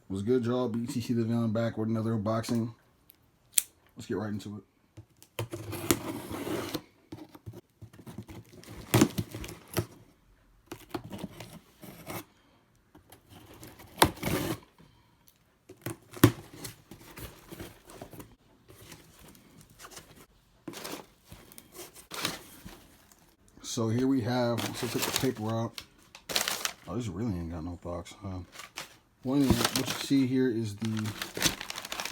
Was good, y'all. BTC the Villain back with another unboxing. Let's get right into it. So here we have, let's take the paper out. Oh, this really ain't got no box. What you see here is the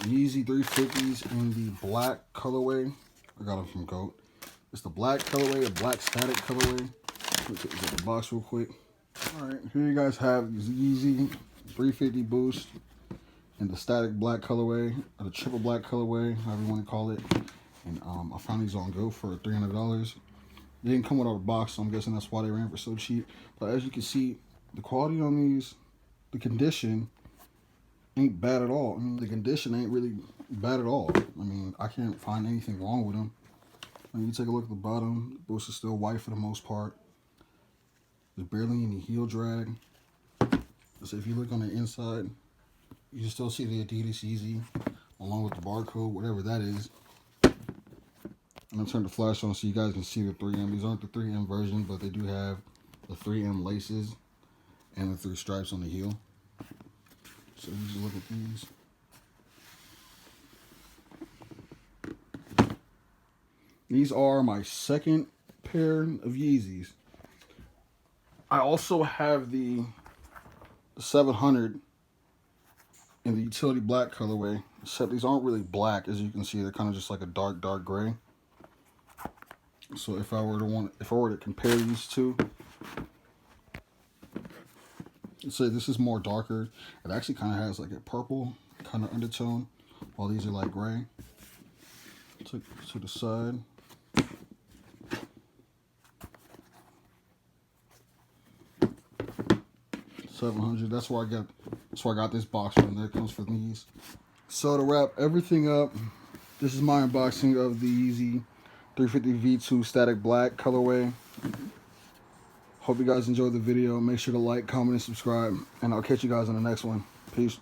Yeezy 350s in the black colorway. I got them from GOAT. It's the black colorway, a black static colorway. Let me take this out of the box real quick. Alright, here you guys have these Yeezy 350 Boost in the static black colorway, or the triple black colorway, however you want to call it. And I found these on GOAT for $300. They didn't come without a box, so I'm guessing that's why they ran for so cheap. But as you can see, the quality on these, the condition ain't bad at all. I mean, the condition ain't really bad at all. I mean, I can't find anything wrong with them. When you take a look at the bottom, the boost is still white for the most part. There's barely any heel drag. So if you look on the inside, you can still see the Adidas Yeezy along with the barcode, whatever that is. I'm gonna turn the flash on so you guys can see the 3M. These aren't the 3M version, but they do have the 3M laces and the 3 stripes on the heel. So you just look at these. These are my second pair of Yeezys. I also have the 700 in the utility black colorway, except these aren't really black. As you can see, they're kind of just like a dark gray. So if I were to compare these two, let's say this is more darker. It actually kind of has like a purple kind of undertone, while these are like gray. To the side. $700. That's where I got this box from. There it comes from these. So to wrap everything up, this is my unboxing of the Yeezy 350 V2 Static Black colorway. Hope you guys enjoyed the video. Make sure to like, comment, and subscribe. And I'll catch you guys in the next one. Peace.